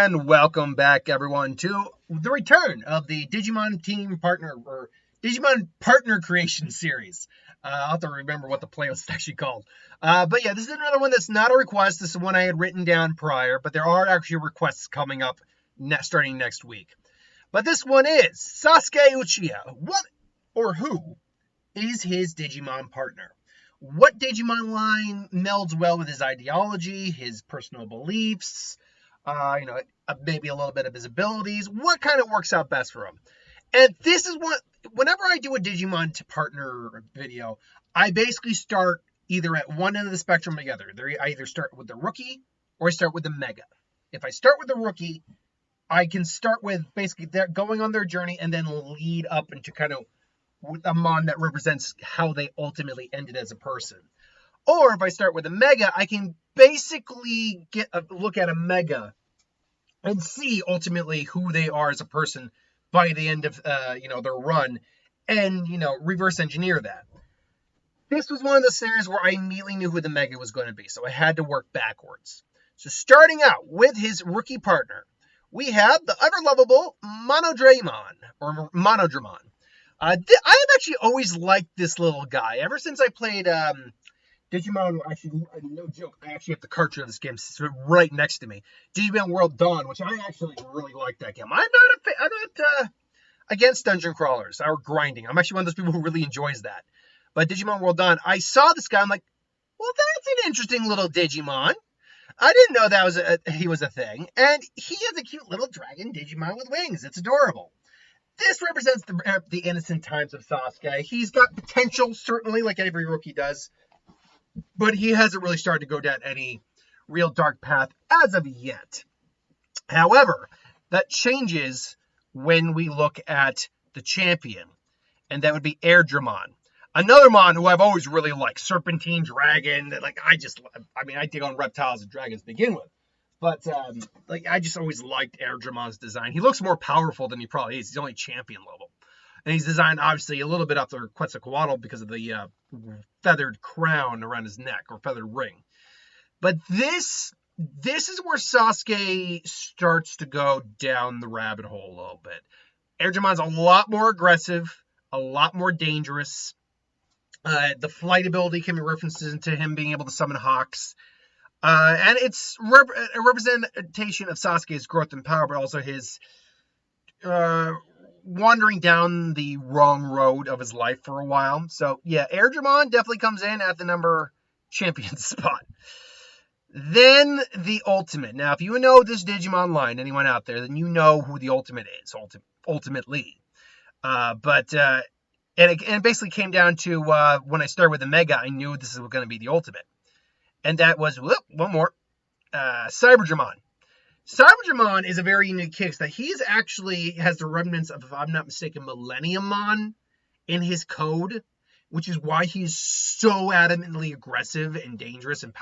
And welcome back, everyone, to the return of the Digimon Team Partner, or Digimon Partner Creation Series. I'll have to remember what the playlist is actually called. But yeah, this is another one that's not a request. This is one I had written down prior, but there are actually requests coming up starting next week. But this one is Sasuke Uchiha. What or who is his Digimon partner? What Digimon line melds well with his ideology, his personal beliefs, maybe a little bit of his abilities? What kind of works out best for him? And this is what, whenever I do a Digimon to partner video, I basically start either at one end of the spectrum or the other. I either start with the rookie or I start with the mega. If I start with the rookie, I can start with basically they're going on their journey and then lead up into kind of a mon that represents how they ultimately ended as a person. Or if I start with a mega, I can basically get a look at a mega and see ultimately who they are as a person by the end of their run, and reverse engineer that. This was one of the scenarios where I immediately knew who the mega was going to be, so I had to work backwards. So starting out with his rookie partner, we have the ever-lovable Monodramon. I have actually always liked this little guy. Ever since I played Digimon, actually, no joke, I actually have the cartridge of this game right next to me. Digimon World Dawn, which I actually really like that game. I'm not against dungeon crawlers or grinding. I'm actually one of those people who really enjoys that. But Digimon World Dawn, I saw this guy, I'm like, well, that's an interesting little Digimon. I didn't know he was a thing. And he has a cute little dragon Digimon with wings. It's adorable. This represents the innocent times of Sasuke. He's got potential, certainly, like every rookie does. But he hasn't really started to go down any real dark path as of yet. However, that changes when we look at the champion. And that would be Airdramon. Another mon who I've always really liked. Serpentine Dragon. I dig on reptiles and dragons to begin with. But, I just always liked Airdramon's design. He looks more powerful than he probably is. He's only champion level. And he's designed, obviously, a little bit after Quetzalcoatl because of the feathered crown around his neck, or feathered ring. But this is where Sasuke starts to go down the rabbit hole a little bit. Airdramon's a lot more aggressive, a lot more dangerous. The flight ability can be referenced into him being able to summon hawks. And it's a representation of Sasuke's growth and power, but also his wandering down the wrong road of his life for a while. So, yeah, Airdramon definitely comes in at the number champion spot. Then the ultimate. Now, if you know this Digimon line, anyone out there, then you know who the ultimate is, ultimately. It basically came down to when I started with the Mega, I knew this was going to be the ultimate. And that was, one more, Cyberjimon. Cyberjimon is a very unique case that he actually has the remnants of, if I'm not mistaken, Millenniummon in his code, which is why he's so adamantly aggressive and dangerous and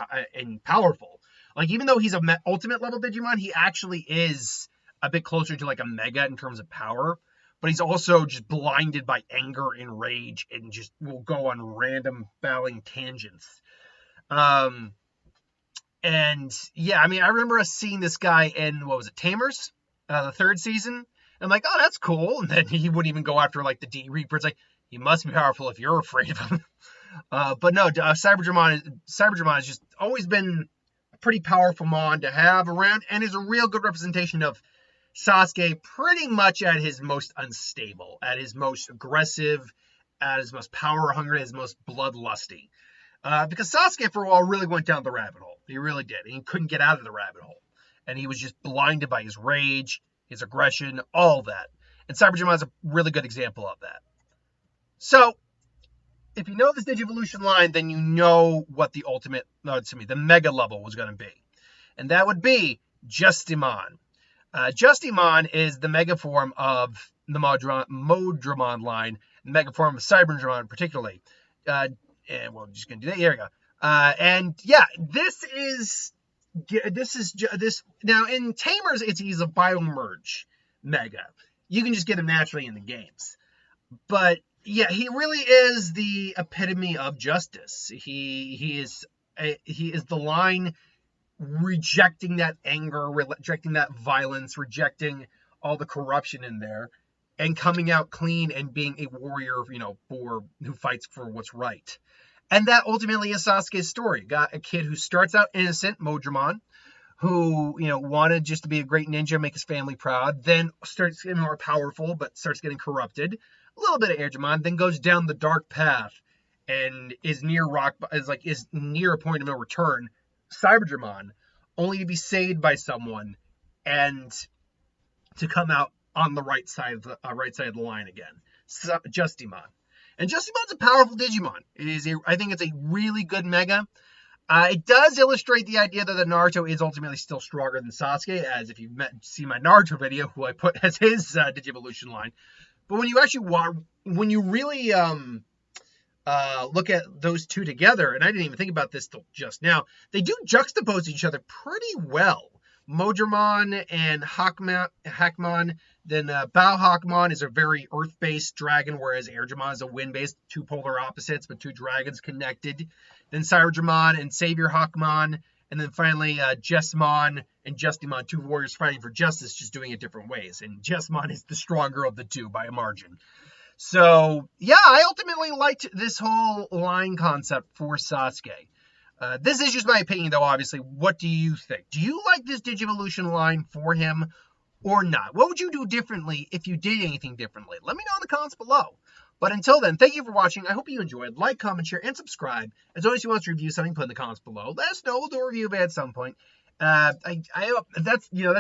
powerful. Like, even though he's a ultimate level Digimon, he actually is a bit closer to like a Mega in terms of power. But he's also just blinded by anger and rage and just will go on random battling tangents. And yeah, I remember us seeing this guy in, Tamers? The third season. I'm like, oh, that's cool. And then he wouldn't even go after like the D Reaper. It's like, he must be powerful if you're afraid of him. But no, Cyberjima has just always been a pretty powerful mon to have around, and is a real good representation of Sasuke pretty much at his most unstable, at his most aggressive, at his most power hungry, his most bloodlusty. Because Sasuke for a while really went down the rabbit hole. He really did. He couldn't get out of the rabbit hole. And he was just blinded by his rage, his aggression, all that. And Cyberjima is a really good example of that. So, if you know this Digivolution line, then you know what the the Mega level was going to be. And that would be Justimon. Justimon is the Mega form of the Monodramon line, the Mega form of Cyberjima particularly. And we're just going to do that. Here we go. And yeah, this now in Tamers, he's a biomerge Mega. You can just get him naturally in the games. But yeah, he really is the epitome of justice. He is the line rejecting that anger, rejecting that violence, rejecting all the corruption in there, and coming out clean and being a warrior, for who fights for what's right. And that ultimately is Sasuke's story. Got a kid who starts out innocent, Monodramon, who, wanted just to be a great ninja, make his family proud, then starts getting more powerful, but starts getting corrupted. A little bit of Airjamon, then goes down the dark path and is near a point of no return, Cyberjimon, only to be saved by someone and to come out on the right side of the line again. Justimon. And Justimon's a powerful Digimon. I think it's a really good Mega. It does illustrate the idea that the Naruto is ultimately still stronger than Sasuke, as if you've seen my Naruto video, who I put as his Digivolution line. But when you really look at those two together, and I didn't even think about this till just now, they do juxtapose each other pretty well. Monodramon and Hackmon. Then Bao Hackmon is a very earth-based dragon, whereas Airjamon is a wind-based, two polar opposites, but two dragons connected. Then Cyberjimon and Savior Hackmon. And then finally, Jesmon and Justimon, two warriors fighting for justice, just doing it different ways. And Jesmon is the stronger of the two by a margin. So, yeah, I ultimately liked this whole line concept for Sasuke. This is just my opinion, though, obviously. What do you think? Do you like this Digivolution line for him or not? What would you do differently if you did anything differently? Let me know in the comments below. But until then, thank you for watching. I hope you enjoyed. Like, comment, share, and subscribe. As always, if you want to review something, put in the comments below. Let us know. We'll do a review of it at some point. That's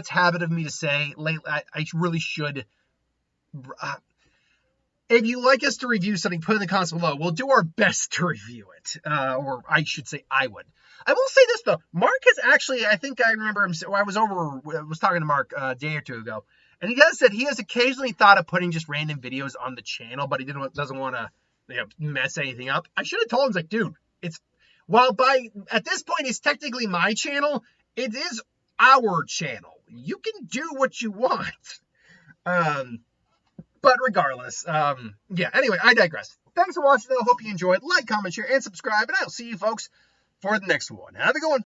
habit of me to say. Lately, I really should. If you like us to review something, put in the comments below. We'll do our best to review it. Or I should say I would. I will say this, though. Mark has actually, I think I remember him, I was talking to Mark a day or two ago, and he has said he has occasionally thought of putting just random videos on the channel, but he doesn't want to mess anything up. I should have told him, like, dude, at this point, it's technically my channel, it is our channel. You can do what you want. But regardless, anyway, I digress. Thanks for watching, though. Hope you enjoyed. Like, comment, share, and subscribe, and I'll see you folks for the next one. Have a good one.